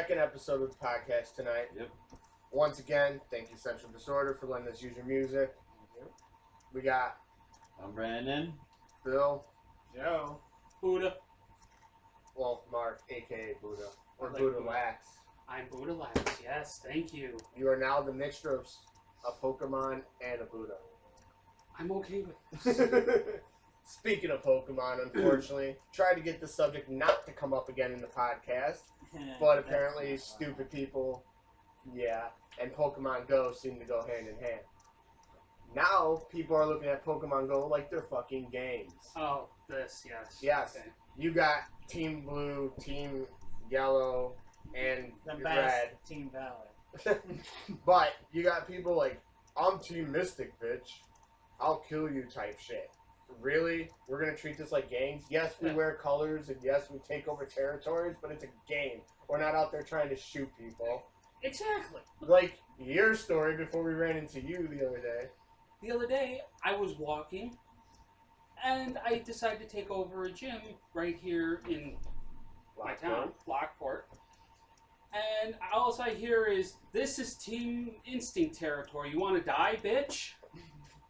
second episode of the podcast tonight. Yep. Once again, thank you, Central Disorder, for letting us use your music. We got I'm Brandon. Bill. Joe. Buddha. Well, Mark, a.k.a. Buddha. Or Like Buddha Buddha. Lax. I'm Buddha Lax. Yes, thank you. You are now the mixture of a Pokemon and a Buddha. I'm okay with this. Speaking of Pokemon, unfortunately, tried to get the subject not to come up again in the podcast, but apparently stupid people, and Pokemon Go seem to go hand in hand. Now, people are looking at Pokemon Go like they're fucking games. Oh, this, yes. Yes. Okay. You got Team Blue, Team Yellow, and The best Red. Team Valor. But you got people like, I'm Team Mystic, bitch. I'll kill you type shit. Really? We're going to treat this like games? Yes, we wear colors, and yes, we take over territories, but it's a game. We're not out there trying to shoot people. Exactly. Like your story before we ran into you the other day. The other day, I was walking, and I decided to take over a gym right here in my town, Lockport. And all I hear is, this is Team Instinct territory. You want to die, bitch?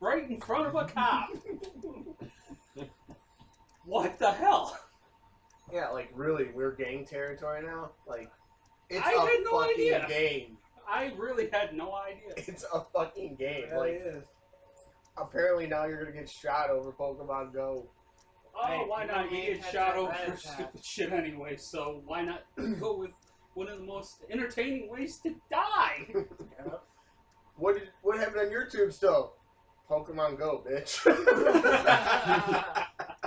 Right in front of a cop. What the hell? Yeah, like really, we're gang territory now? Like, it's I a had no fucking idea. game. I really had no idea. It's a fucking game. It really Like, is. apparently now you're going to get shot over Pokemon Go. Oh, Hey, why you not? don't You need get to shot touch over that for red stupid shit anyway, so why not go with one of the most entertaining ways to die? Yep. What happened on your tombstone? Pokemon Go, bitch.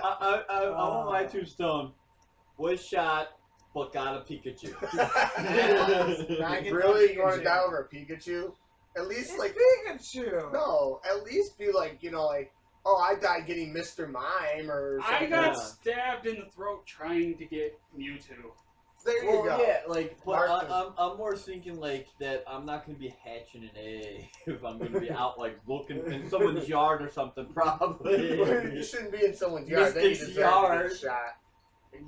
I want my tombstone. Was shot, but got a Pikachu. Really? You want to die over a Pikachu? At least, It's like, Pikachu. no, at least be like, like, oh, I died getting Mr. Mime or I something. got stabbed in the throat trying to get Mewtwo. There you Well, go. yeah, like, but Mark- I'm more thinking like that. I'm not gonna be hatching an egg if I'm gonna be out like looking in someone's yard or something. Probably. You shouldn't be in someone's yard. Then you Mystic's deserve to yard. get shot.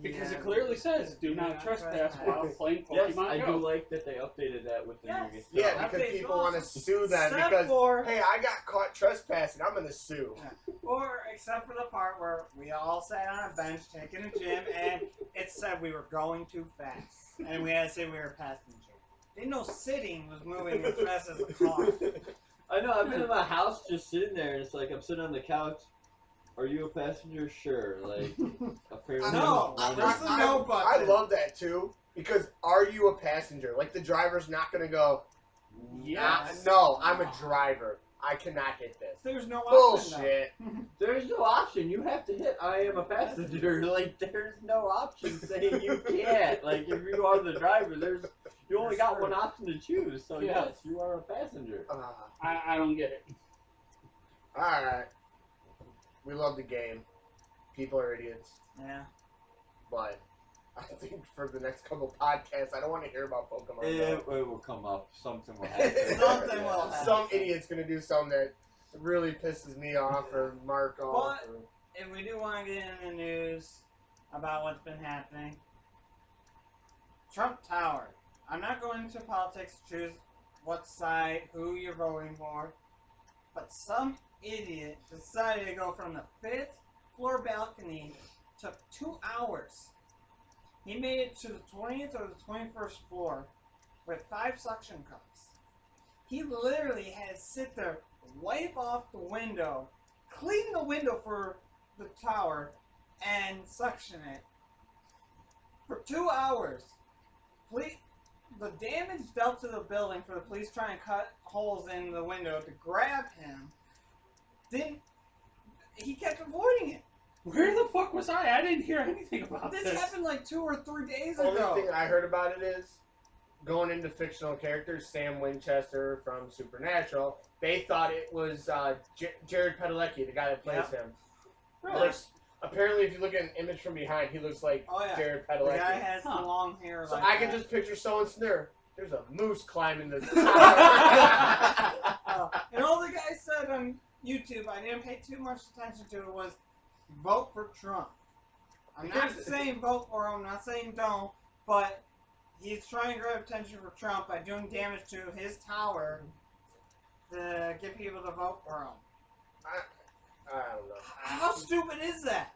Because Yeah. it clearly says, do not trespass while playing Yes, Pokemon I Go. do like that they updated that with the Yes. new Yeah, stuff. because Okay, people so want to sue them except because, for- hey, I got caught trespassing. I'm going to sue. Or except for the part where we all sat on a bench taking a gym and it said we were going too fast. And we had to say we were passenger. Didn't know sitting was moving as fast as a car. I know. I've been in my house just sitting there. And it's like I'm sitting on the couch. Are you a passenger? Sure. Like apparently. No, I'm there's running- the no button. I love that too because are you a passenger? Like the driver's not going to go, Yes. no, I'm a driver. I cannot hit this. There's no option. Bullshit. There's no option. You have to hit. I am a passenger. Like there's no option saying you can't. Like if you are the driver, you only got one option to choose. So Yeah. yes, you are a passenger. I don't get it. Alright. We love the game. People are idiots. Yeah. But I think for the next couple podcasts, I don't want to hear about Pokemon It Go. will come up. Something will happen. Something will happen. Some idiot's going to do something that really pisses me off or Mark off. But if we do want to get in the news about what's been happening, Trump Tower. I'm not going into politics to choose what side, who you're voting for, but some idiot decided to go from the 5th floor balcony. Took 2 hours. He made it to the 20th or the 21st floor with 5 suction cups. He literally had to sit there, wipe off the window, clean the window for the tower, and suction it for 2 hours. The damage dealt to the building for the police trying to cut holes in the window to grab him, he kept avoiding it. Where the fuck was I? I didn't hear anything about This this. happened like 2 or 3 days The only ago. thing I heard about it is going into fictional characters, Sam Winchester from Supernatural. They thought it was Jared Padalecki, the guy that plays him. Really? Looks, apparently, if you look at an image from behind, he looks like Oh, yeah. Jared The Padalecki. guy has the long hair. So like I can that. just picture someone sitting there. There's a moose climbing the tower. And all the guy said on YouTube, I didn't pay too much attention to it, was vote for Trump. I'm not saying vote for him, I'm not saying don't, but he's trying to grab attention for Trump by doing damage to his tower to get people to vote for him. I don't know. How stupid is that?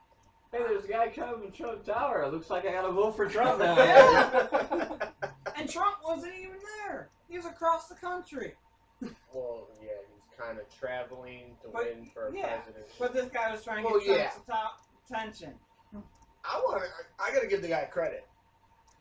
Hey, there's a guy coming from Trump Tower. It looks like I gotta vote for Trump now. Yeah. And Trump wasn't even there. He was across the country. Well, yeah, he's kind of traveling to But, win for a yeah, president. But this guy was trying to Well, get Trump's attention. I gotta give the guy credit.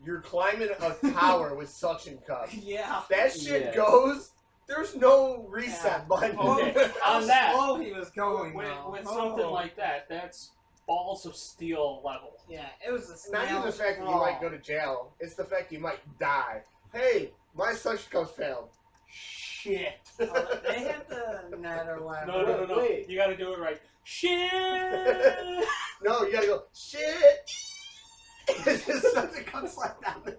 You're climbing a tower with suction cups. Yeah. That shit Yeah. goes. There's no reset Yeah. button. Okay, How on that, slow he was going, with, though. with Oh. something like that, that's balls of steel level. Yeah, it was a Not even the snail's fact that you crawl. might go to jail. It's the fact you might die. Hey, my suction cups failed. Shit. Oh, they had the net or whatever. No. Wait. You gotta do it right. Shit! No, you gotta go, shit. It's just suction cups like down the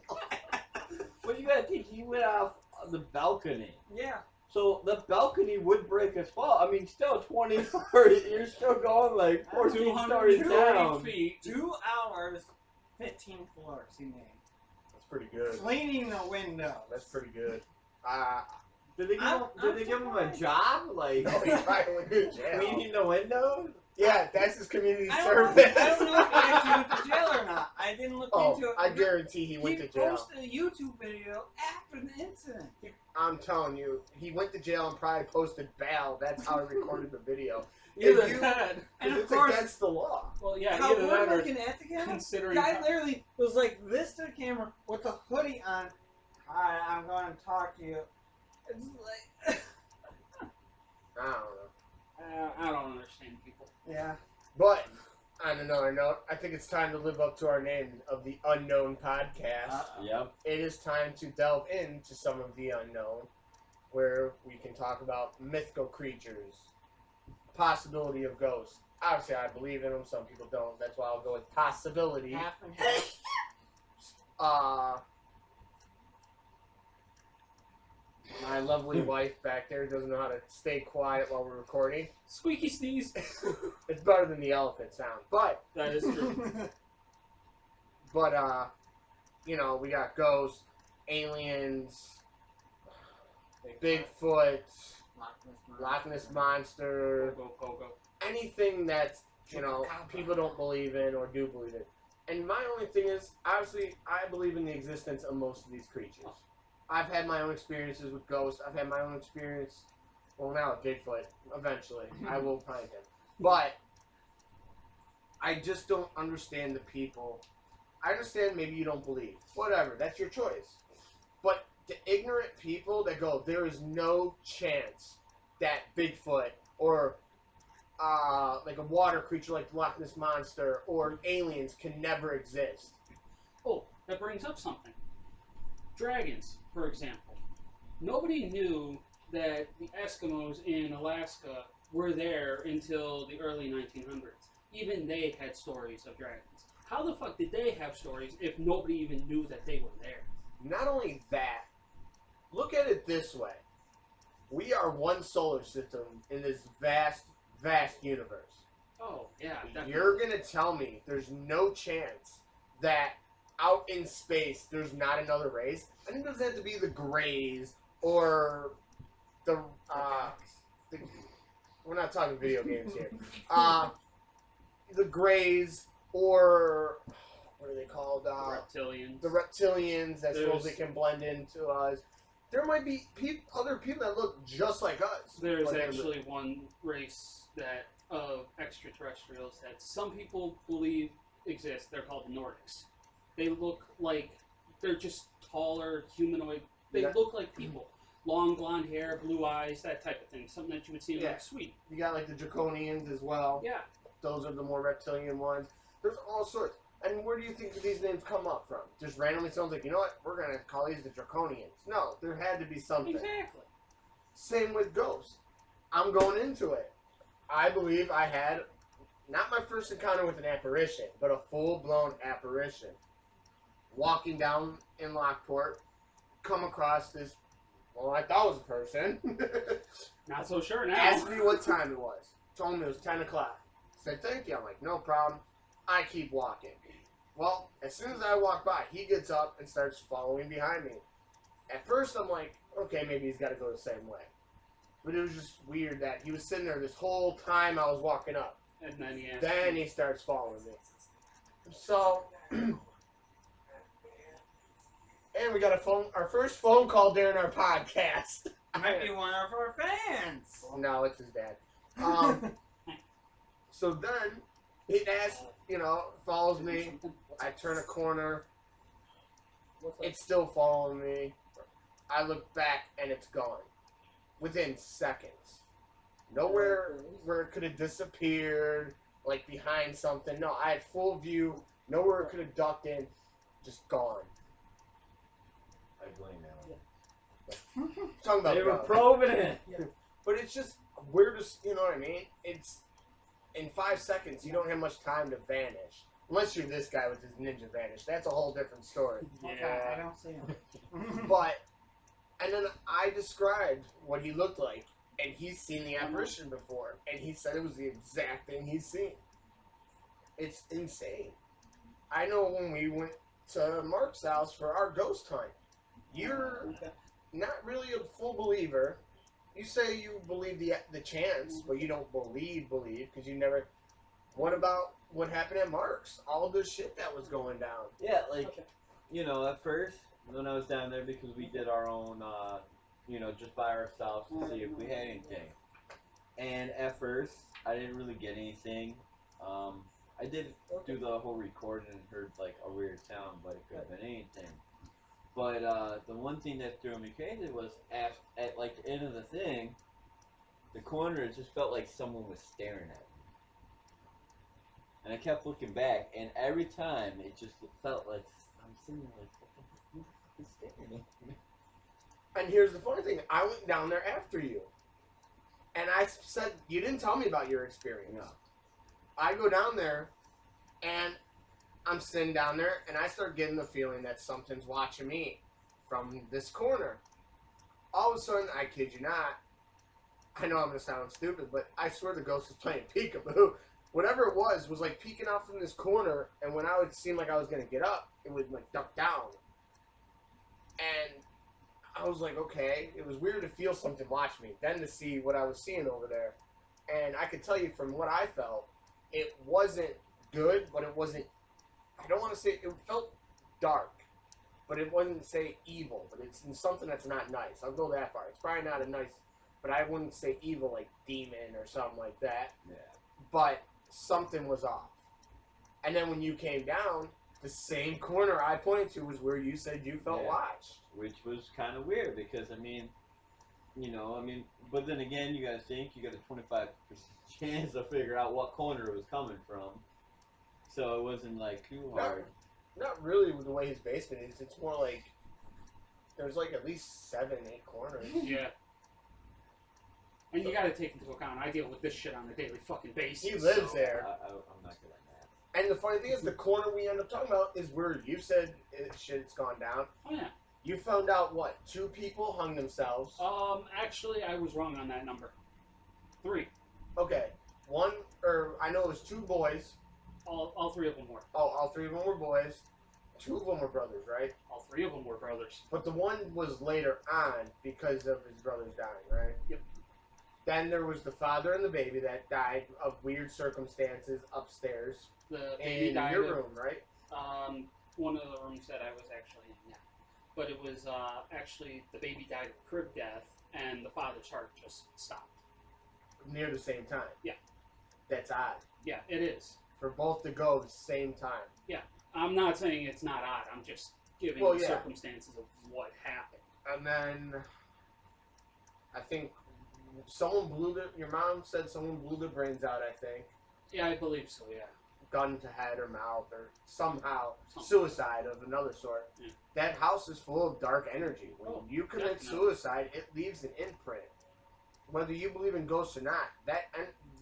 Well, you gotta think he went off the balcony. Yeah. So the balcony would break as well. I mean, still 20 stories. You're still going like 14 stories 220 down. feet. 2 hours, 15 floors he made. That's pretty good. Cleaning the windows. That's pretty good. Did they give him a surprised. job? Like No, he probably went to jail. cleaning the windows? Yeah, that's his community I service. don't know if he actually went to jail or not. I didn't look Oh, into it. I guarantee he went to jail. posted a YouTube video after the incident. I'm telling you, he went to jail and probably posted bail. That's how he recorded the video. Either If you- that, And It's of course, against the law. well, yeah, how either we're that or looking at the camera, the considering. guy literally was like this to the camera with a hoodie on. Hi, I'm going to talk to you. It's like, I don't know. I don't understand people. yeah. But on another note, I think it's time to live up to our name of the Unknown Podcast. Yep. It is time to delve into some of the unknown, where we can talk about mythical creatures, possibility of ghosts. Obviously, I believe in them. Some people don't. That's why I'll go with possibility. Half and half. My lovely wife back there doesn't know how to stay quiet while we're recording. Squeaky sneeze. It's better than the elephant sound. But, That is true. you know, we got ghosts, aliens, Bigfoot, Loch Ness Monster, Pogo. anything that, you know, people don't believe in or do believe in. And my only thing is, obviously, I believe in the existence of most of these creatures. I've had my own experiences with ghosts. I've had my own experience, well, now with Bigfoot. Eventually, I will find him. But I just don't understand the people. I understand maybe you don't believe. Whatever, that's your choice. But the ignorant people that go, there is no chance that Bigfoot or like a water creature like the Loch Ness Monster or aliens can never exist. Oh, that brings up something. Dragons, for example. Nobody knew that the Eskimos in Alaska were there until the early 1900s. Even they had stories of dragons. How the fuck did they have stories if nobody even knew that they were there? Not only that, look at it this way. We are one solar system in this vast, vast universe. Oh, yeah. Definitely. You're going to tell me there's no chance that out in space there's not another race? And it doesn't have to be the Greys or the we're not talking video games here. The Greys or what are they called? Reptilians. The reptilians that There's- supposedly can blend into us. There might be other people that look just like us. There's but they're- actually one race that of extraterrestrials that some people believe exist. They're called the Nordics. They look like they're just taller, humanoid. They Yeah. look like people. Long blonde hair, blue eyes, that type of thing. Something that you would see in Yeah. like Sweden. You got like the Draconians as well. Yeah. Those are the more reptilian ones. There's all sorts. And where do you think these names come up from? Just randomly someone's like, you know what? We're going to call these the Draconians. No, there had to be something. Exactly. Same with ghosts. I'm going into it. I believe I had not my first encounter with an apparition, but a full-blown apparition. Walking down in Lockport, come across this, well, I thought it was a person. Not so sure now. Asked me what time it was. Told me it was 10 o'clock. Said, thank you. I'm like, no problem. I keep walking. Well, as soon as I walk by, he gets up and starts following behind me. At first, I'm like, okay, maybe he's got to go the same way. But it was just weird that he was sitting there this whole time I was walking up. And then he asked Then he starts following me. So, and we got our first phone call during our podcast. Might be one of our fans. No, it's his dad. So then he asks, follows me. I turn a corner. It's still following me. I look back and it's gone. Within seconds. Nowhere where it could have disappeared, like behind something. No, I had full view. Nowhere it could have ducked in. Just gone. I blame that. Talking about They were God. probing it. But it's just weird, you know what I mean? It's in 5 seconds, you don't have much time to vanish. Unless you're this guy with his ninja vanish. That's a whole different story. Okay, I don't see him. But, and then I described what he looked like, and he's seen the apparition before, and he said it was the exact thing he's seen. It's insane. I know when we went to Mark's house for our ghost hunt, you're not really a full believer. You say you believe the chance, but you don't believe, because you never... What about what happened at Mark's? All the shit that was going down. Yeah, like, at first, when I was down there, because we did our own, just by ourselves to see if we had anything. And at first, I didn't really get anything. I did do the whole recording and heard, like, a weird sound, but it could have been anything. But the one thing that threw me crazy was at like, the end of the thing, the corner, it just felt like someone was staring at me. And I kept looking back, and every time, it just felt like, I'm sitting there like, what the fuck is staring at me? And here's the funny thing. I went down there after you. And I said, you didn't tell me about your experience. No. I go down there, and I'm sitting down there, and I start getting the feeling that something's watching me from this corner. All of a sudden, I kid you not, I know I'm going to sound stupid, but I swear the ghost was playing peekaboo. Whatever it was like peeking out from this corner, and when I would seem like I was going to get up, it would like duck down. And I was like, okay, it was weird to feel something watch me, then to see what I was seeing over there. And I could tell you from what I felt, it wasn't good, but it wasn't, I don't want to say, it felt dark, but it wasn't, say, evil, but it's something that's not nice. I'll go that far. It's probably not a nice, but I wouldn't say evil like demon or something like that. Yeah. But something was off. And then when you came down, the same corner I pointed to was where you said you felt watched. Which was kind of weird, because, but then again, you gotta think, you got a 25% chance to figure out what corner it was coming from. So it wasn't, like, too hard. Not really with the way his basement is. It's more like there's like at least 7, 8 corners. Yeah. And you gotta take into account, I deal with this shit on a daily fucking basis. He lives there. I'm not good at that. And the funny thing is, the corner we end up talking about is where you said shit's gone down. Oh, yeah. You found out, what, 2 people hung themselves? Actually, I was wrong on that number. 3. Okay. I know it was 2 boys. All 3 of them were. Oh, all 3 of them were boys. 2 of them were brothers, right? All 3 of them were brothers. But the one was later on because of his brothers dying, right? Yep. Then there was the father and the baby that died of weird circumstances upstairs The baby in died your of, room, right? one of the rooms that I was actually in, yeah. But it was actually the baby died of crib death, and the father's heart just stopped. Near the same time. Yeah. That's odd. Yeah, it is. For both to go the same time. Yeah. I'm not saying it's not odd. I'm just giving the circumstances of what happened. And then I think your mom said someone blew their brains out, I think. Yeah, I believe so, yeah. Gun to head or mouth or somehow Something. Suicide of another sort. Yeah. That house is full of dark energy. When you commit definitely. suicide, it leaves an imprint. Whether you believe in ghosts or not,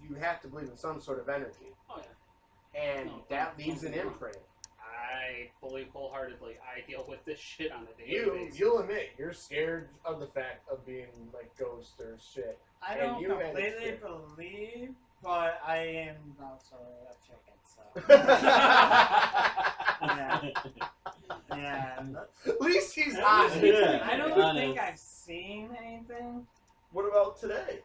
you have to believe in some sort of energy. Oh, yeah. And that leaves an imprint. I believe wholeheartedly. I deal with this shit on a daily basis. You'll admit you're scared of the fact of being like ghost or shit. I And don't you had completely it. believe, but I am also a chicken, so. Yeah. At least he's honest. Yeah. I don't Honest. think I've seen anything. What about today?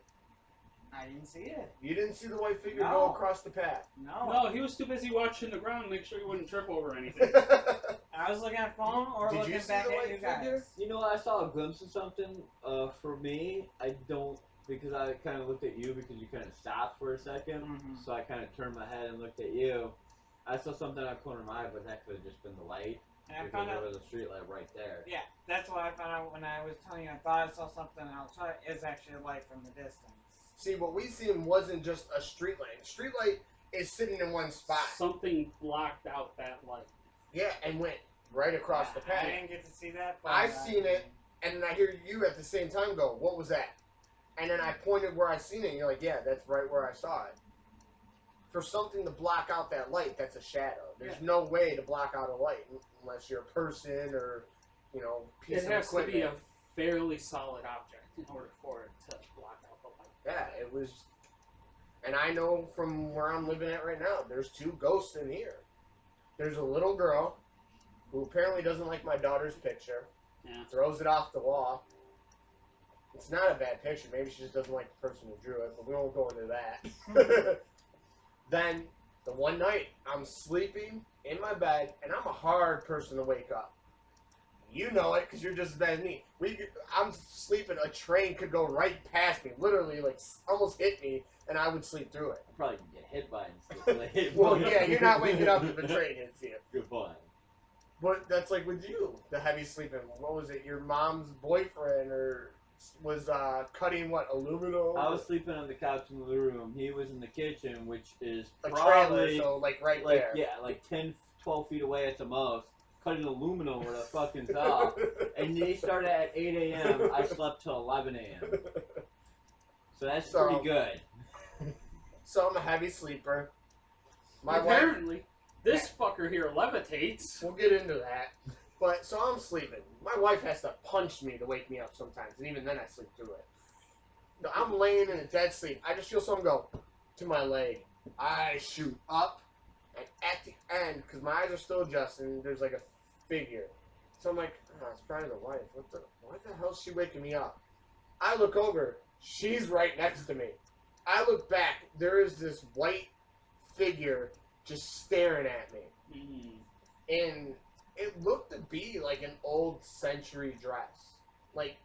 I didn't see it. You didn't see the white figure No. go across the path. No. No, he was too busy watching the ground to make sure he wouldn't trip over anything. I was looking at phone or Did you looking see back the at white you guys. figure? You know, I saw a glimpse of something. For me, I don't, because I kind of looked at you because you kind of stopped for a second. Mhm. So I kind of turned my head and looked at you. I saw something out of the corner of my eye, but that could have just been the light. And I Because found there out. was a street light right there. Yeah, that's what I found out when I was telling you. I thought I saw something outside. It's actually a light from the distance. See, what we seen wasn't just a street light. Street light is sitting in one spot. Something blocked out that light. Yeah, and went right across the I path. didn't get to see that. But I've seen it, and then I hear you at the same time go, "What was that?" And then I pointed where I seen it, and you're like, "Yeah, that's right where I saw it." For something to block out that light, that's a shadow. There's no way to block out a light unless you're a person or, you know, piece It of has to equipment. be a fairly solid object in order for it to block out the light. Yeah, it was. And I know from where I'm living at right now, there's 2 ghosts in here. There's a little girl who apparently doesn't like my daughter's picture, Yeah. throws it off the wall. It's not a bad picture. Maybe she just doesn't like the person who drew it, but we won't go into that. Then, the one night, I'm sleeping in my bed, and I'm a hard person to wake up. You know it, because you're just as bad as me. I'm sleeping, a train could go right past me, literally, like, almost hit me, and I would sleep through it. I'd probably get hit by it. Well, yeah, you're not waking up if a train hits you. Good point. But that's like with you, the heavy sleeping. What was it? Your mom's boyfriend or was cutting what, aluminum? I was sleeping on the couch in the living room. He was in the kitchen, which is a probably trailer, so like right like there. yeah, like 10, 12 feet away at the most, cutting aluminum with a fucking saw. And they started at 8 a.m. I slept till 11 a.m. So that's So- pretty good. So I'm a heavy sleeper. My wife. Apparently, this fucker here levitates. We'll get into that. But so I'm sleeping. My wife has to punch me to wake me up sometimes, and even then I sleep through it. No, I'm laying in a dead sleep. I just feel something go to my leg. I shoot up, and at the end, because my eyes are still adjusting, there's like a figure. So I'm like, oh, it's probably the wife. What the hell is she waking me up? I look over. She's right next to me. I look back. There is this white figure just staring at me. And it looked to be like an old century dress. Like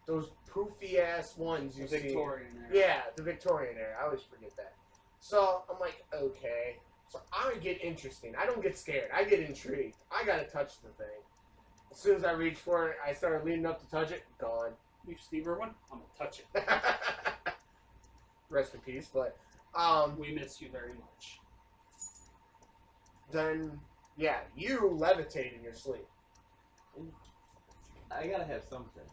those poofy ass ones you see. Victorian era. Yeah, the Victorian era. I always forget that. So I'm like, okay. So I get interesting. I don't get scared. I get intrigued. I gotta touch the thing. As soon as I reach for it, I started leaning up to touch it. Gone. You Steve Irwin? I'm gonna touch it. Rest in peace. But We miss you very much. then yeah, you levitate in your sleep. I gotta have something.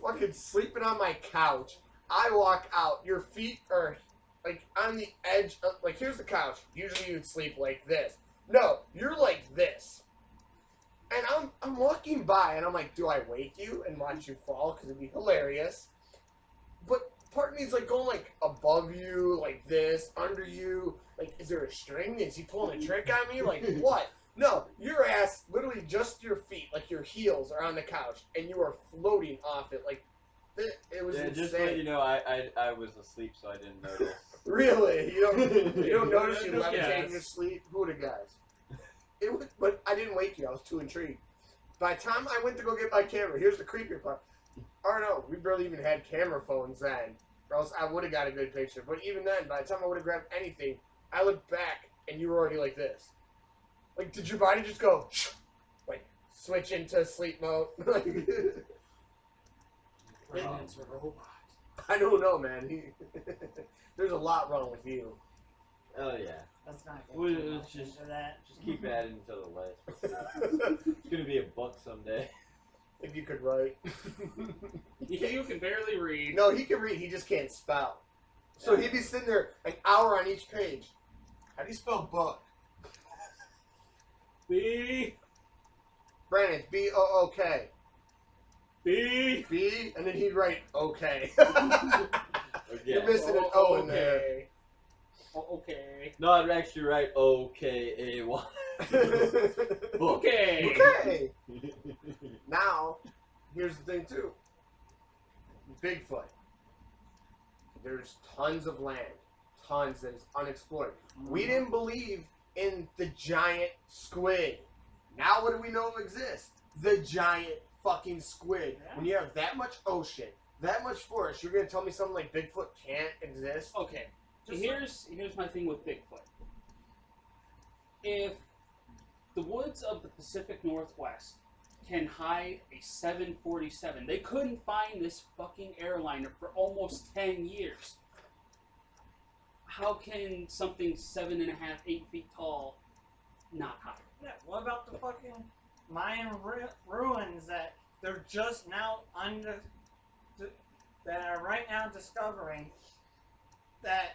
Fucking sleeping on my couch. I walk out. Your feet are like on the edge of, like, here's the couch. Usually you'd sleep like this. No, you're like this. And I'm walking by and I'm like, do I wake you and watch you fall? Because it'd be hilarious. But part of me's like going like above you, like this, under you. Like, is there a string? Is he pulling a trick on me? Like, what? No, your ass, literally just your feet, like your heels are on the couch, and you are floating off it. Like, it was Yeah, insane. just to let you know, I was asleep, so I didn't notice. Really? You don't notice you Just levitate guess. in your sleep? Who would have guessed? It was, but I didn't wake you. I was too intrigued. By the time I went to go get my camera, here's the creepier part. Oh no, we barely even had camera phones then, or else I would have got a good picture. But even then, by the time I would have grabbed anything, I looked back and you were already like this. Like, did your body just go, like, switch into sleep mode? Like, Brandon's a robot. I don't know, man. There's a lot wrong with you. Oh yeah. Let's not get Well, too it's much just- into that. Just keep adding to the list. It's gonna be a book someday. If you could write. You can barely read. No, he can read. He just can't spell. So he'd be sitting there an hour on each page. How do you spell book? B. Brandon, it's B-O-O-K. B. B, and then he'd write okay. Yeah. You're missing an O in there. Okay. Oh, okay. No, I'd actually write OKAY. Okay. Okay. Now, here's the thing too. Bigfoot. There's tons of land, tons that is unexplored. We didn't believe in the giant squid. Now what do we know exists? The giant fucking squid. Yeah. When you have that much ocean, that much forest, you're gonna tell me something like Bigfoot can't exist? Okay. Here's my thing with Bigfoot. If the woods of the Pacific Northwest can hide a 747, they couldn't find this fucking airliner for almost 10 years. How can something 7.5, 8 feet tall not hide? Yeah, what about the fucking Mayan ruins that they're just now that are right now discovering that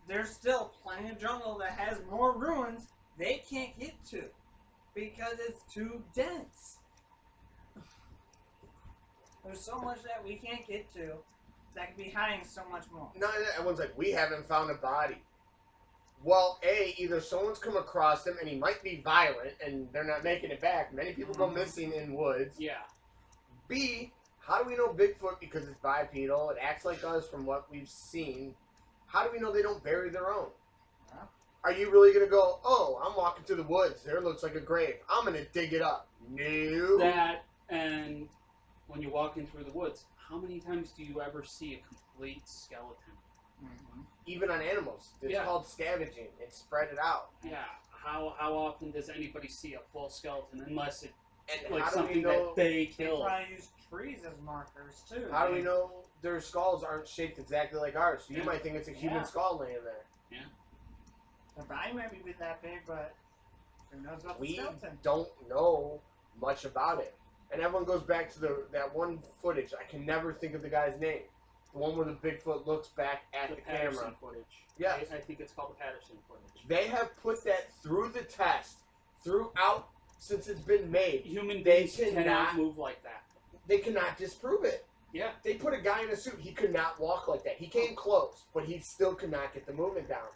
there's still plenty of jungle that has more ruins they can't get to because it's too dense. There's so much that we can't get to that could be hiding so much more. No, everyone's like, we haven't found a body. Well, A, either someone's come across him and he might be violent and they're not making it back. Many people go missing in woods. Yeah. B, how do we know Bigfoot because it's bipedal? It acts like us from what we've seen. How do we know they don't bury their own? Yeah. Are you really going to go, oh, I'm walking through the woods. There looks like a grave. I'm going to dig it up. No. That, and when you're walking through the woods, how many times do you ever see a complete skeleton? Mm-hmm. Even on animals. It's Yeah. called scavenging. It's spread it out. Yeah. How often does anybody see a full skeleton unless it's And like how do we something know? that they They killed? probably use trees as markers too. How do we know their skulls aren't shaped exactly like ours? So you Yeah. might think it's a human Yeah. skull laying there. The body might be that big, but who knows about the We skeleton? don't know much about it. And everyone goes back to that one footage. I can never think of the guy's name. The one where the Bigfoot looks back at the Patterson camera. footage. Yes. I think it's called the Patterson footage. They have put that through the test throughout since it's been made. Human They beings cannot cannot- move like that. They cannot disprove it. Yeah. They put a guy in a suit. He could not walk like that. He came close, but he still could not get the movement down.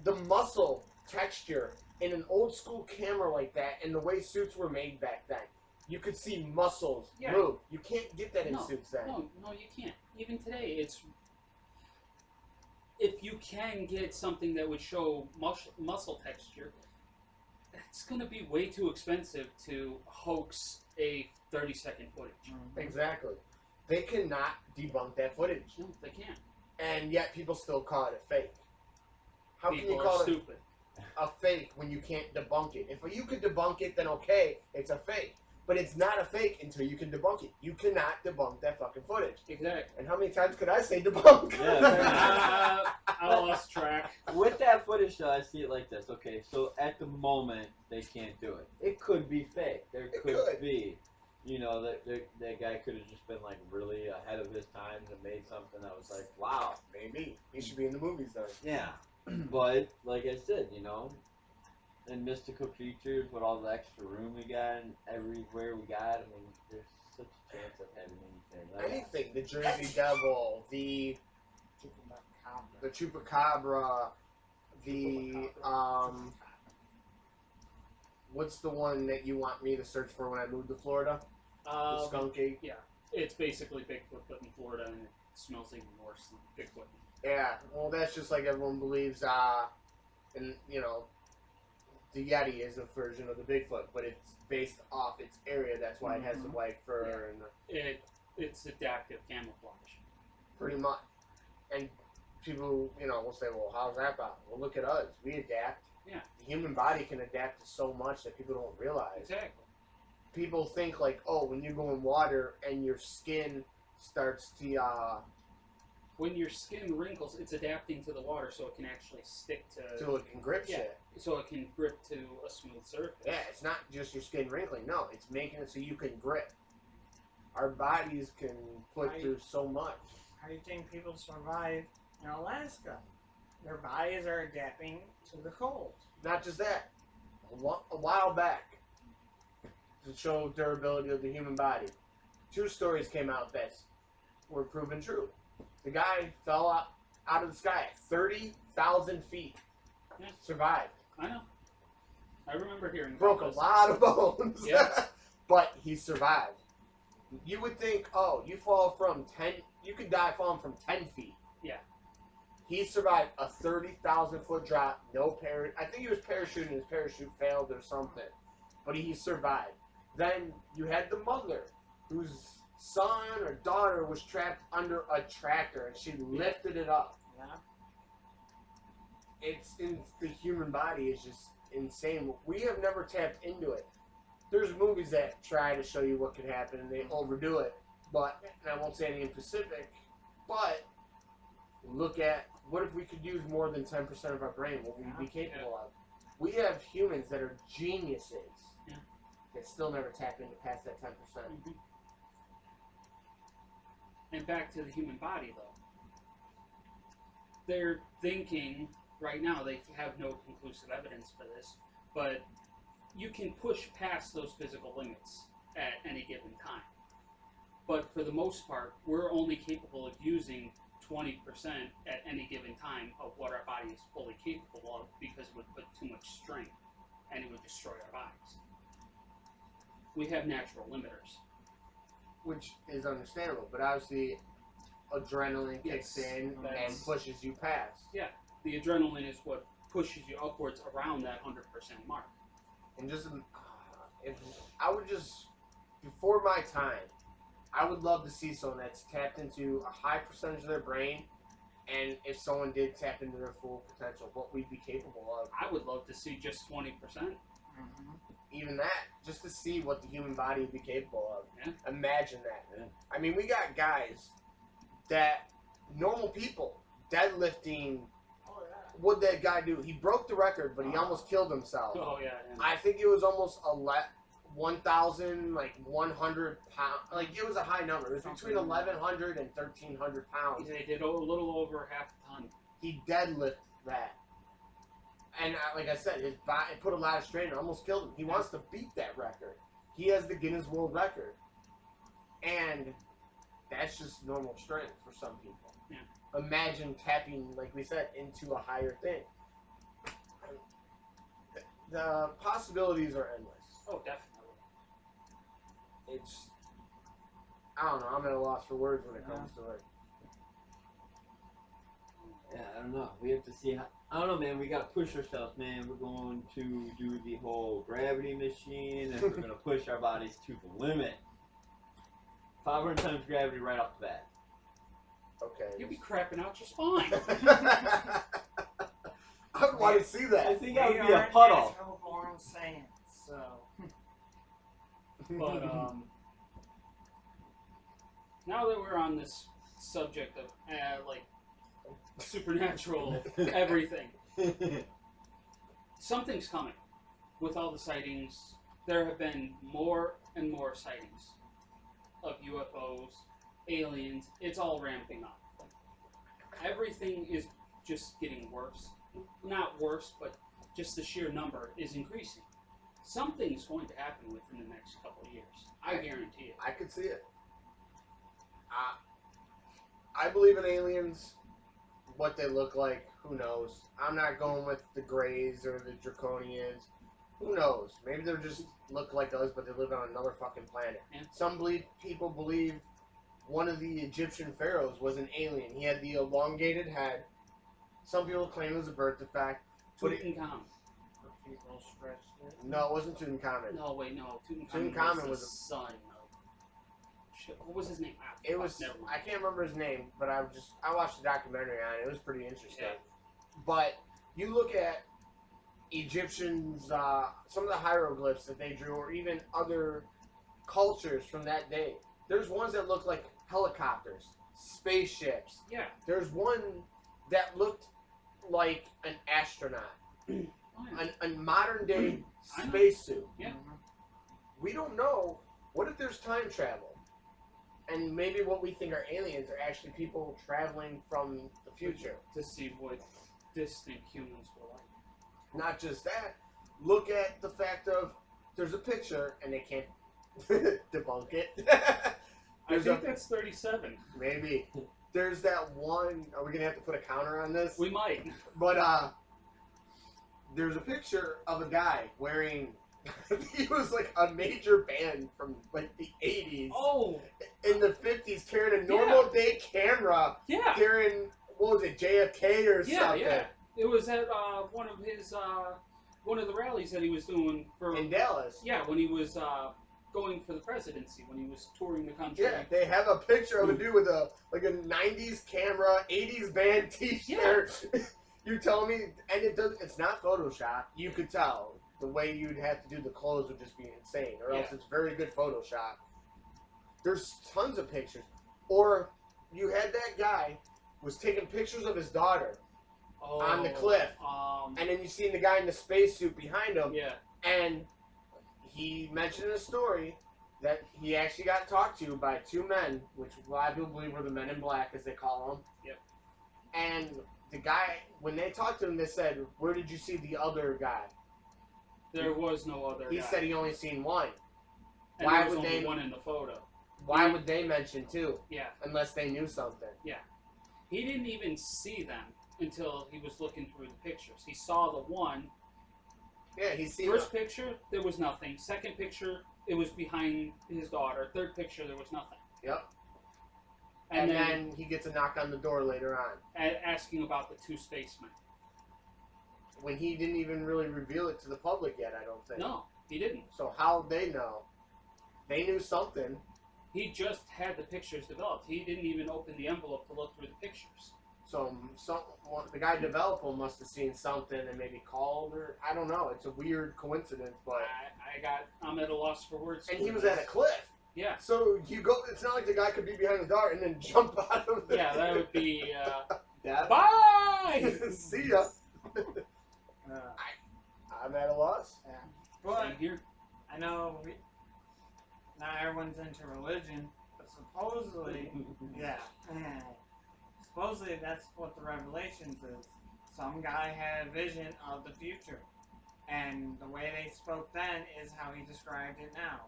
The muscle texture in an old school camera like that and the way suits were made back then, you could see muscles Yeah. move. You can't get that in No, suits then. No, you can't. Even today, if you can get something that would show muscle texture, it's going to be way too expensive to hoax a 30-second footage. Exactly. They cannot debunk that footage. No, they can't. And yet people still call it a fake. How can People you are call it stupid. a fake when you can't debunk it? If you could debunk it, then okay, it's a fake. But it's not a fake until you can debunk it. You cannot debunk that fucking footage. Exactly. And how many times could I say debunk? Yeah, I lost track. With that footage, though, I see it like this. Okay, so at the moment, they can't do it. It could be fake. There It could could. be. You know, that guy could have just been, like, really ahead of his times and made something that was like, wow. Maybe. He should be in the movies then. Yeah. But, like I said, you know, and mystical creatures with all the extra room we got and everywhere we got, I mean, there's such a chance of having anything. Like, Anything. The Jersey Devil, the Chupacabra, the, what's the one that you want me to search for when I move to Florida? The skunky. Yeah, it's basically Bigfoot, but in Florida, and it smells even worse than Bigfoot. Yeah, well, that's just like everyone believes, and, you know, the Yeti is a version of the Bigfoot, but it's based off its area. That's why it has the white fur and It's adaptive camouflage. pretty much. And people, you know, will say, well, how's that about? Well, look at us. We adapt. Yeah. The human body can adapt to so much that people don't realize. Exactly. People think, like, oh, when you go in water and your skin starts to, When your skin wrinkles, it's adapting to the water, so it can actually stick to. so it can grip Yeah. shit. So it can grip to a smooth surface. Yeah, it's not just your skin wrinkling. No, it's making it so you can grip. Our bodies can put Right. through so much. How do you think people survive in Alaska? Their bodies are adapting to the cold. Not just that. A while back, to show durability of the human body, 2 stories came out that were proven true. The guy fell out of the sky at 30 30,000 feet. Yeah. Survived. I know. I remember hearing Broke a about this. lot of bones. Yeah. But he survived. You would think, oh, you fall from 10, you could die falling from 10 feet. Yeah. He survived a 30,000-foot drop, no parachute. I think he was parachuting, his parachute failed or something. But he survived. Then you had the mother, whose son or daughter was trapped under a tractor, and she lifted it up. Yeah. It's in the human body is just insane. We have never tapped into it. There's movies that try to show you what could happen, and they overdo it. But, and I won't say anything specific, but look at what if we could use more than 10% of our brain? What would we be capable of? We have humans that are geniuses that still never tap into past that 10%. Mm-hmm. And back to the human body, though. They're thinking right now, they have no conclusive evidence for this, but you can push past those physical limits at any given time. But for the most part, we're only capable of using 20% at any given time of what our body is fully capable of, because it would put too much strain and it would destroy our bodies. We have natural limiters. Which is understandable, but obviously adrenaline kicks in and pushes you past. Yeah, the adrenaline is what pushes you upwards around that 100% mark. And just, if I would just, before my time, I would love to see someone that's tapped into a high percentage of their brain, and if someone did tap into their full potential, what we'd be capable of. I would love to see just 20%. Mm-hmm. Even that, just to see what the human body would be capable of. Yeah. Imagine that. Yeah. I mean, we got guys that, normal people, deadlifting. What'd that guy do? He broke the record, but he almost killed himself. Oh, yeah. I think it was almost 1,100 pounds. Like, it was a high number. It was between 1,100 and 1,300 pounds. They did a little over half a ton. He deadlifted that. And like I said, his body put a lot of strain. It almost killed him. He wants to beat that record. He has the Guinness World Record. And that's just normal strength for some people. Yeah. Imagine tapping, like we said, into a higher thing. The possibilities are endless. Oh, definitely. It's, I don't know, I'm at a loss for words when it comes to it. Yeah, I don't know. We have to see how. I don't know, man. We gotta push ourselves, man. We're going to do the whole gravity machine, and we're gonna push our bodies to the limit. 500 times gravity right off the bat. Okay. You'll be crapping out your spine. I want to see I that. think that would be a puddle. Natural born saiyans, so. But now that we're on this subject of like supernatural everything, something's coming. With all the sightings, there have been more and more sightings of UFOs, aliens. It's all ramping up. Everything is just getting worse. Not worse, but just the sheer number is increasing. Something's going to happen within the next couple of years. I guarantee it. I could see it. I believe in aliens. What they look like, who knows? I'm not going with the Greys or the Draconians. Who knows? Maybe they just look like us, but they live on another fucking planet. Yeah. Some people believe one of the Egyptian pharaohs was an alien. He had the elongated head. Some people claim it was a birth defect. Tutankhamun. People stretched it. No, it wasn't Tutankhamun. No, wait, no. Tutankhamun Tutankhamun was was a- the son of... Shit, what was his name? Ah, It fuck, was, never mind. I can't remember his name, but I watched the documentary on it. It was pretty interesting. Yeah. But you look at Egyptians, some of the hieroglyphs that they drew, or even other cultures from that day. There's ones that look like helicopters, spaceships. Yeah. There's one that looked like an astronaut, Oh, yeah. a modern day I know. spacesuit. Yeah. We don't know. What if there's time travel? And maybe what we think are aliens are actually people traveling from the future. To see what distant humans were like. Not just that, look at the fact of there's a picture and they can't debunk it. I There's think a- that's 37. Maybe. there's that one. Are we gonna have to put a counter on this? We might. But there's a picture of a guy wearing. He was like a major band from like the 80s. Oh. In the 50s, carrying a normal day camera. Yeah. During what was it, JFK or something? Yeah. It was at one of his one of the rallies that he was doing for In Dallas. Yeah, when he was going for the presidency, when he was touring the country. Yeah, they have a picture of a dude with a 90s camera, 80s band T-shirt. Yeah. You tell me, and it's not Photoshop. You could tell the way you'd have to do the clothes would just be insane, or else it's very good Photoshop. There's tons of pictures. Or you had that guy was taking pictures of his daughter on the cliff, and then you seen the guy in the spacesuit behind him. Yeah. And he mentioned in a story that he actually got talked to by two men, which a lot of people believe were the Men in Black, as they call them. Yep. And the guy, when they talked to him, they said, "Where did you see the other guy?" There was no other guy. He said he only seen one. And Why there was would only they? one in the photo. Why would they mention two? Yeah. Unless they knew something. Yeah. He didn't even see them until he was looking through the pictures. He saw the one. Yeah, he seen First picture, there was nothing. Second picture, it was behind his daughter. Third picture, there was nothing. Yep. And then he gets a knock on the door later on. Asking about the two spacemen. When he didn't even really reveal it to the public yet, I don't think. No, he didn't. So how'd they know? They knew something. He just had the pictures developed. He didn't even open the envelope to look through the pictures. So the guy developing them must have seen something and maybe called, or I don't know. It's a weird coincidence, but I'm at a loss for words. And he was at a cliff. Yeah. So you go. It's not like the guy could be behind the door and then jump out of the. Yeah, that would be. Death. Bye. See ya. I'm at a loss. Yeah. But Same here. I know not everyone's into religion, but supposedly, supposedly that's what the Revelations is. Some guy had a vision of the future, and the way they spoke then is how he described it now.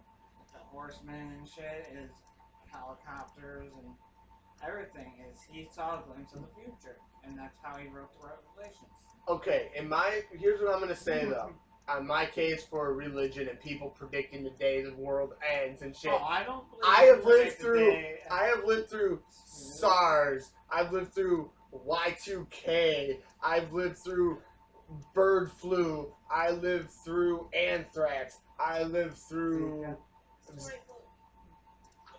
The horsemen and shit is helicopters and everything is he saw a glimpse of the future, and that's how he wrote the Revelations. Okay, here's what I'm gonna say though. On my case for religion and people predicting the day the world ends and shit. Oh, I don't believe I have lived through SARS. I've lived through Y2K. I've lived through bird flu. I lived through anthrax. I lived through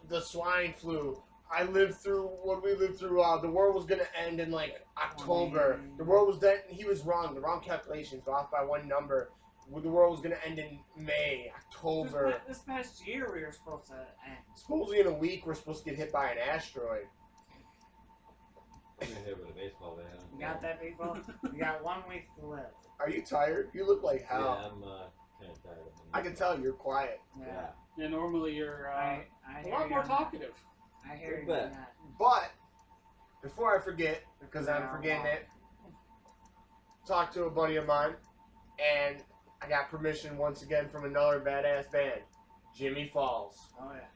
the swine flu. I lived through what we lived through. The world was gonna end in like October. The world was then. He was wrong. The wrong calculations, off by one number. The world was gonna end in May, October. This past year we were supposed to end. Supposedly in a week we're supposed to get hit by an asteroid. I'm gonna hit with a baseball bat. You got that, people? You got 1 week to live. Are you tired? You look like hell. Yeah, I'm kind of tired of it. I can tell you're quiet. Yeah. Yeah, normally you're I a lot more talkative. I hear you. Bet. That. But before I forget, because I'm forgetting it, talked to a buddy of mine, and I got permission once again from another badass band, Jimi Falls. Oh yeah.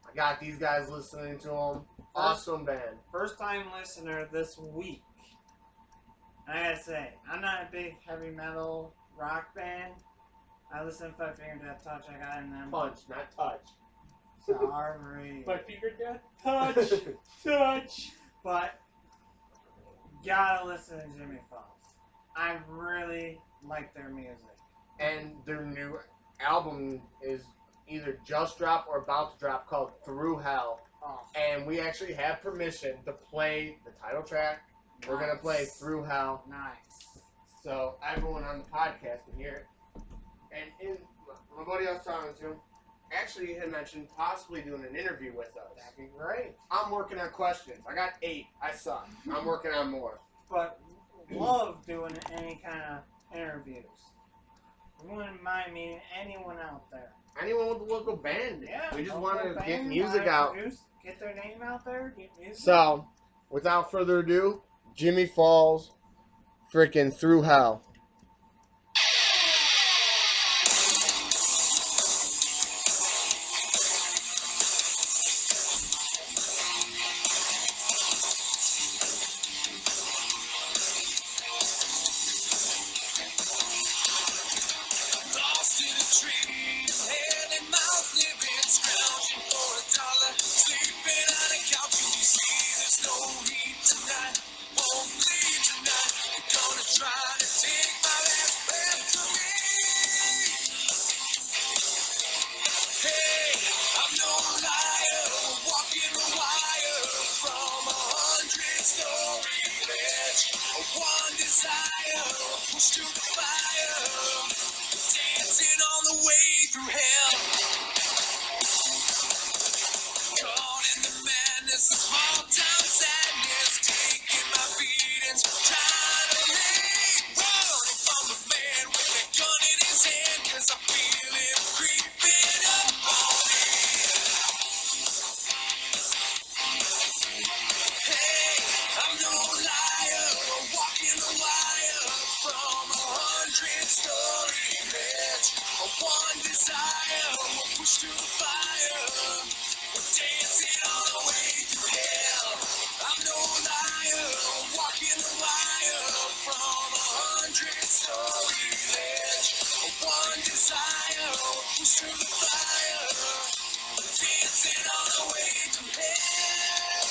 I got these guys listening to them. Awesome band. First time listener this week. And I gotta say, I'm not a big heavy metal rock band. I listen to Five Finger Death Touch. I got in them. Punch, not touch. Sorry. My finger death. Touch. Touch. But gotta listen to Jimi Falls. I really like their music. And their new album is either just dropped or about to drop, called Through Hell. Oh, And we actually have permission to play the title track. We're going to play Through Hell. Nice. So everyone on the podcast can hear it. And my buddy I was talking to actually had mentioned possibly doing an interview with us. That'd be great. I'm working on questions. I got 8. I suck. I'm working on more. But love doing any kind of interviews. We wouldn't mind meeting anyone out there. Anyone with a local band. Yeah. We just local want to get band, music wanna out. Get their name out there. Get music. So, without further ado, Jimi Falls, frickin' Through Hell. desire, push through the fire, dancing on the way through hell. Caught in the madness of small-town sadness, taking my beatings, trying to make running from the man with a gun in his hand, 'cause I feel him creeping up on me. Hey, I'm no liar, walking the wire from 100-story ledge. One desire, push through the fire, dancing on the way through hell. I'm no liar, walking the wire from 100-story ledge. One desire, push through the fire, dancing on the way through hell.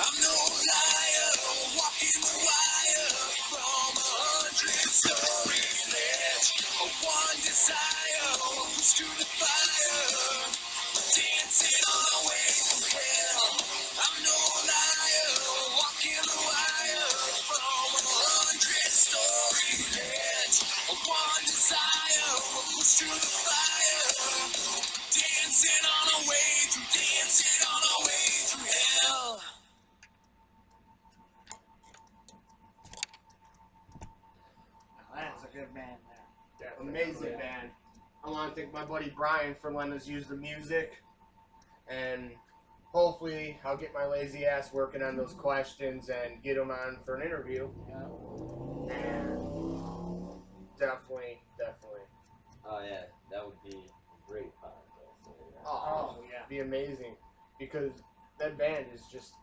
I'm no liar, walking the wire from 100-story ledge. One desire, push through the fire, dancing on the way through hell. I'm no liar, walking the wire from 100-story ledge. One desire, push through the fire, dancing on the way through, dancing on the way through hell. That's a good band there. Amazing band. I want to thank my buddy Brian for letting us use the music, and hopefully I'll get my lazy ass working on those questions and get them on for an interview. Yeah. And definitely. Oh yeah, that would be a great podcast. Oh, yeah. be amazing, because that band is just.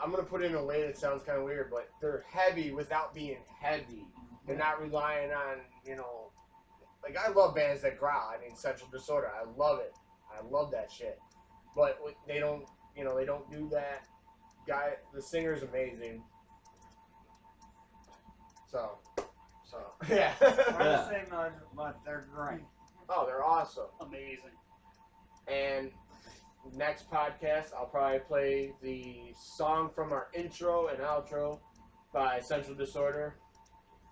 I'm gonna put it in a way that sounds kind of weird, but they're heavy without being heavy. They're not relying on, like I love bands that growl. I mean, Central Disorder, I love it. I love that shit. But they don't, they don't do that. Guy, the singer's amazing. So, yeah. Hard to say much, but they're great. Oh, they're awesome. Amazing. And next podcast, I'll probably play the song from our intro and outro by Central Disorder.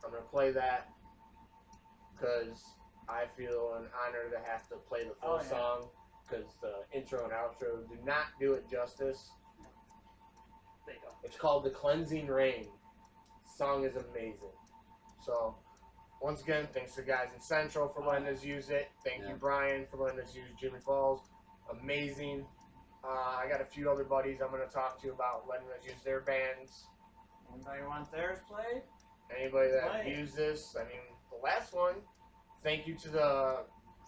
I'm going to play that because I feel an honor to have to play the full song, because the intro and outro do not do it justice. They go. It's called The Cleansing Rain. The song is amazing. So, once again, thanks to the guys in Central for letting us use it. Thank you, Brian, for letting us use Jimi Falls. Amazing. I got a few other buddies I'm going to talk to about letting us use their bands. Anybody want theirs played? Anybody that views this, I mean, the last one, thank you to the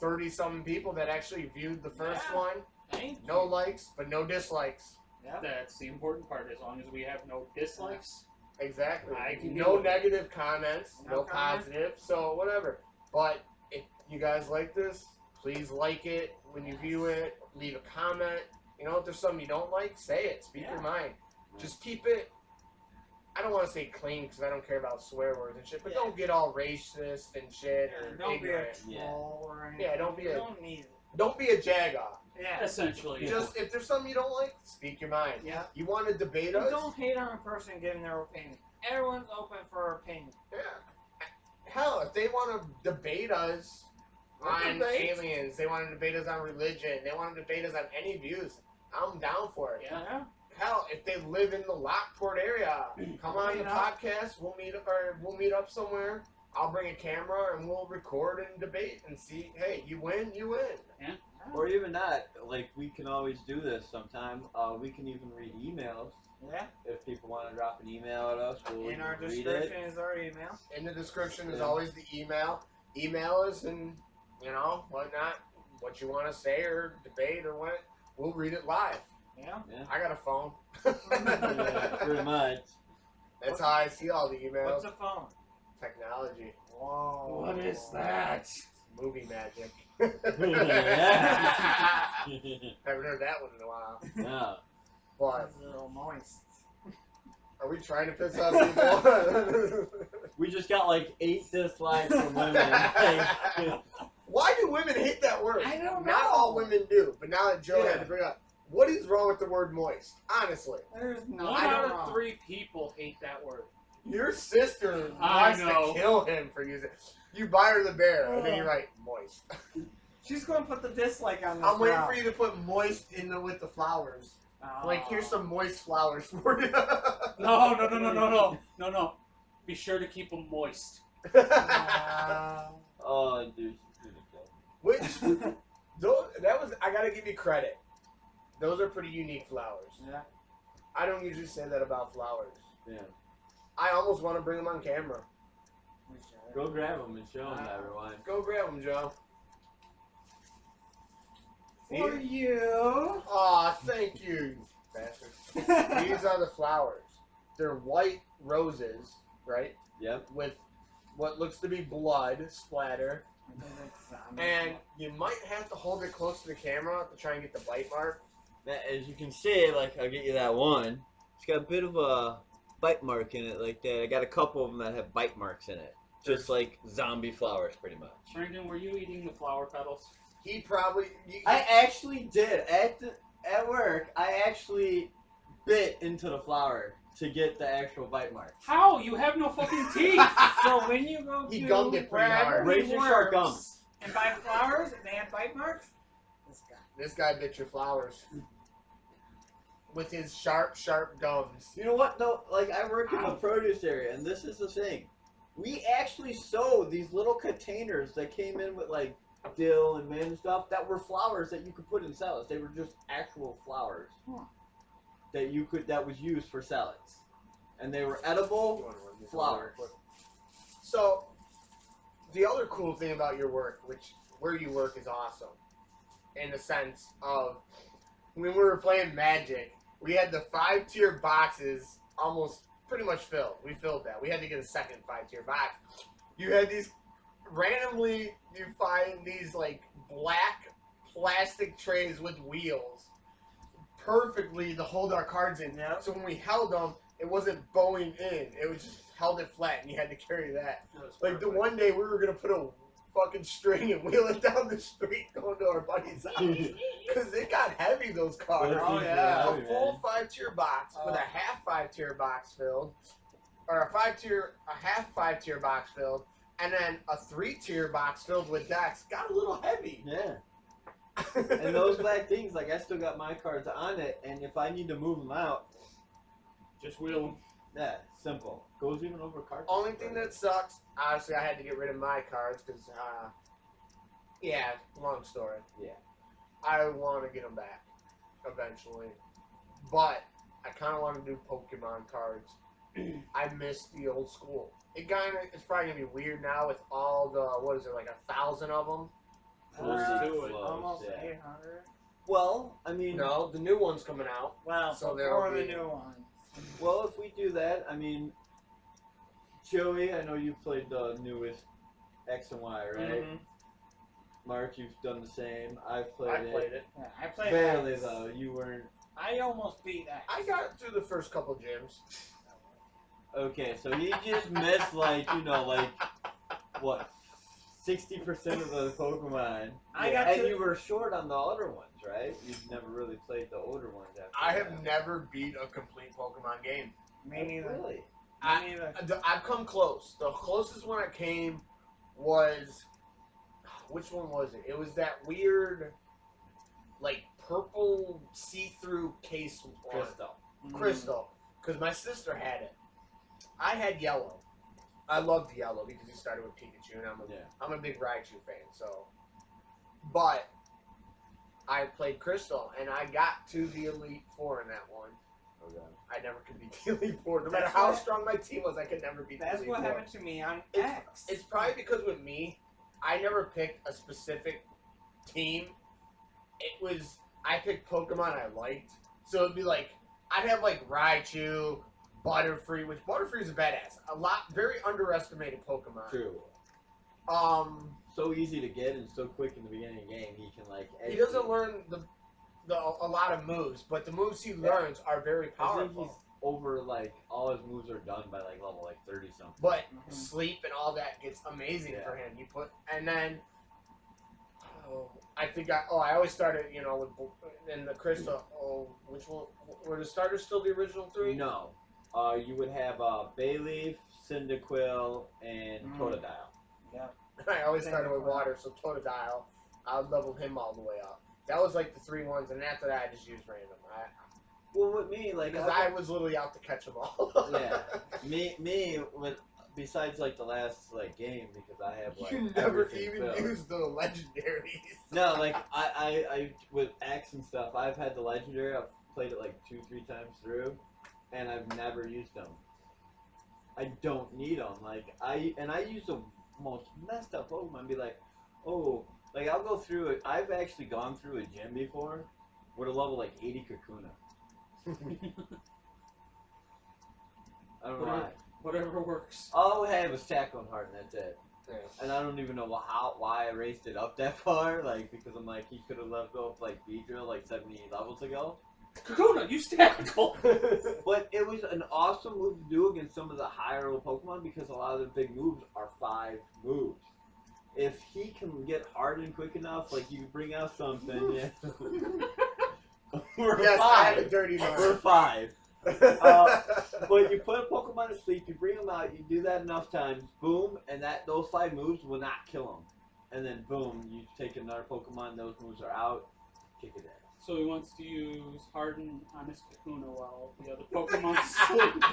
30-something people that actually viewed the first one. Thank you. No likes, but no dislikes. Yep. That's the important part. As long as we have no dislikes, Exactly. I can No deal with it. negative comments, No no comments. positive, so whatever. But if you guys like this, please like it when you view it. Leave a comment. If there's something you don't like, say it. Speak your mind. Just keep it. I don't want to say clean because I don't care about swear words and shit, but don't get all racist and shit or Don't be a ignorant. troll or anything. Yeah, don't be You a- don't need it. Don't be a jagoff. Yeah. essentially. Just if there's something you don't like, speak your mind. Yeah. You want to debate And us? don't hate on a person giving their opinion. Everyone's open for opinion. Yeah. Hell, if they want to debate us on Debate. aliens, they want to debate us on religion, they want to debate us on any views, I'm down for it. Yeah. Hell, if they live in the Lockport area, come on the Meet up. podcast. We'll meet up somewhere. I'll bring a camera and we'll record and debate and see. Hey, you win, you win. Or even that, like we can always do this sometime. We can even read emails Yeah. If people want to drop an email at us, we'll In our read description it. is our email. In the description is Yeah. always the email. Email us and, you know, whatnot, what you want to say or debate or what. We'll read it live. Yeah. Yeah. I got a phone. Yeah, pretty much. That's how I see all the emails. What's a phone? Technology. Whoa. What is that? Movie magic. Yeah. Haven't heard that one in a while. No. But It's a little moist. are we trying to piss off people? We just got like 8 dislikes from women. Like, Why do women hate that word? I don't Not know. all women do, but now that Joe Yeah. had to bring up, what is wrong with the word moist? Honestly, There's no. One I out don't of know. 3 people hate that word. your sister I wants know. to kill him for using. You buy her the bear, and then you write moist. She's going to put the dislike on this. I'm waiting now. for you to put moist in the with the flowers. Oh. Like, here's some moist flowers for you. No. Be sure to keep them moist. oh, dude. she's gonna kill me. Which, that was, I gotta give you credit. Those are pretty unique flowers. Yeah. I don't usually say that about flowers. Yeah. I almost want to bring them on camera. We should. Go grab them and show them to everyone. Go grab them, Joe. For you. Aw, thank you, you bastard. These are the flowers. They're white roses, right? Yep. With what looks to be blood splatter. And you might have to hold it close to the camera to try and get the bite mark. As you can see, like, I'll get you that one. It's got a bit of a bite mark in it like that. I got a couple of them that have bite marks in it. Just like zombie flowers, pretty much. Brandon, were you eating the flower petals? He probably... I actually did. At work, I actually bit into the flower to get the actual bite mark. How? You have no fucking teeth! So when you go He to gummed it pretty wherever hard. he Razor sharp gum. works and buy flowers and they have bite marks, this guy. This guy bit your flowers. With his sharp, sharp gums. You know what, though? Like, I work in the produce area, and this is the thing. We actually sold these little containers that came in with, like, dill and mint and stuff that were flowers that you could put in salads. They were just actual flowers that was used for salads. And they were edible flowers. So, the other cool thing about your work, which where you work is awesome, in the sense of when we were playing Magic, we had the 5-tier boxes almost pretty much filled. We filled that. We had to get a second 5-tier box. You had these randomly, you find these like black plastic trays with wheels perfectly to hold our cards in. Yep. So when we held them, it wasn't bowing in. It was just held it flat, and you had to carry that. Like the one day we were gonna put a fucking string and wheel it down the street going to our buddy's house because it got heavy. Those cards. Oh, yeah. A full 5-tier box with a half 5-tier box filled, or a half 5-tier box filled, and then a 3-tier box filled with decks. Got a little heavy. Yeah. And those black things, like, I still got my cards on it, and if I need to move them out, Just wheel them. yeah, simple. Goes even over cards. Only thing that sucks, obviously, I had to get rid of my cards because, yeah, long story. Yeah. I want to get them back eventually, but I kind of want to do Pokemon cards. I miss the old school. It's probably gonna be weird now with all the what is it, like 1,000 of them? Almost yeah. 800. Well, I mean, No, the new one's coming out. Well, So so there'll for the be- new one. well, if we do that, I mean, Joey, I know you've played the newest X and Y, right? Mhm. Mark, you've done the same. I've played I played it. Yeah, I played Barely X. though. You weren't. I almost beat X. I got through the first couple gyms. Okay, so he just missed like what 60% of the Pokemon. I got and to- you were short on the older ones, right? You've never really played the older ones after I that. have never beat a complete Pokemon game. Me neither. Really? Me neither. I've come close. The closest one I came was, which one was it? It was that weird, like purple see-through case one. Crystal, because my sister had it. I had yellow. I loved yellow because he started with Pikachu, and I'm a big Raichu fan. So, but I played Crystal, and I got to the Elite Four in that one, Okay. I never could beat the Elite Four. No matter That's how what- strong my team was, I could never beat the That's Elite what Four. happened to me on X. It's probably because with me, I never picked a specific team. I picked Pokemon I liked. So it'd be like, I'd have like Raichu, Butterfree, which Butterfree is a badass. Very underestimated Pokemon. True. So easy to get and so quick in the beginning of the game. He can like. he doesn't learn a lot of moves, but the moves he learns are very I think powerful. he's over like all his moves are done by like level like 30 something. But Mhm. sleep and all that gets amazing for him. And then I always started with in the Crystal. Which one were the starters still the original three? No, you would have Bayleaf, Cyndaquil, and Totodile. Yep. I always started with water, so Totodile, I leveled him all the way up. That was like the 3 ones, and after that I just used random. Well, with me, like Because I was literally out to catch them all. yeah, me with besides like the last like game because I have like You never everything even filled. used the legendaries. No, like I with X and stuff, I've had the legendary. I've played it like 2-3 times through, and I've never used them. I don't need them. Like I use the most messed up Pokemon. And be like, oh, like I'll go through it. I've actually gone through a gym before with a level like 80 Kakuna. I don't know why. Whatever works. All I had was Tackle and Heart, and that's it. Yeah. And I don't even know why I raced it up that far. Like because I'm like he could have left off like Beedrill like 70 levels ago. Kakuna, you tackle. But it was an awesome move to do against some of the higher level Pokemon because a lot of the big moves are 5 moves. If he can get hardened quick enough, like you bring out something, yeah. We're Yes, I have 5. a dirty We're mind. 5. But you put a Pokemon to sleep, you bring him out, you do that enough times, boom, and those 5 moves will not kill him. And then boom, you take another Pokemon, those moves are out, kick it ass. So he wants to use Harden on his Kakuna while the other Pokemon sleep.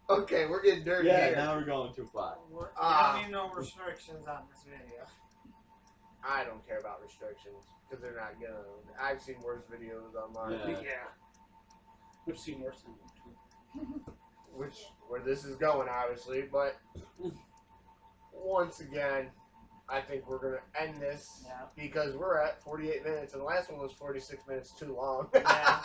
Okay, we're getting dirty Yeah, here. now we're going too far. We don't need no restrictions on this video. I don't care about restrictions because they're not gonna. I've seen worse videos online. Yeah. I've seen worse than that too. Where this is going, obviously. But once again, I think we're gonna end this because we're at 48 minutes, and the last one was 46 minutes too long. Yeah.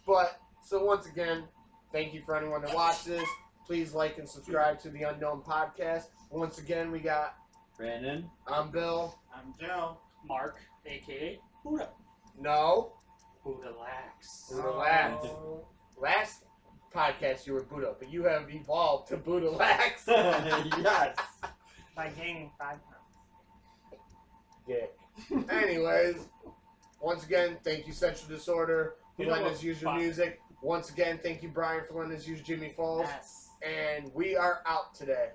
But so once again, thank you for anyone that watched this. Please like and subscribe to the Unknown Podcast. Once again, we got Brandon? I'm Bill. I'm Joe. Mark, aka Buddha. No. Buddha Lax. Buddha Lax. Last podcast you were Buddha, but you have evolved to Buddha Lax. Yes! By gaining 5 pounds. Dick. Anyways, once again, thank you Central Disorder for You know letting what? us use your Bye. music. Once again, thank you Brian for letting us use Jimmy Falls. Yes. And we are out today.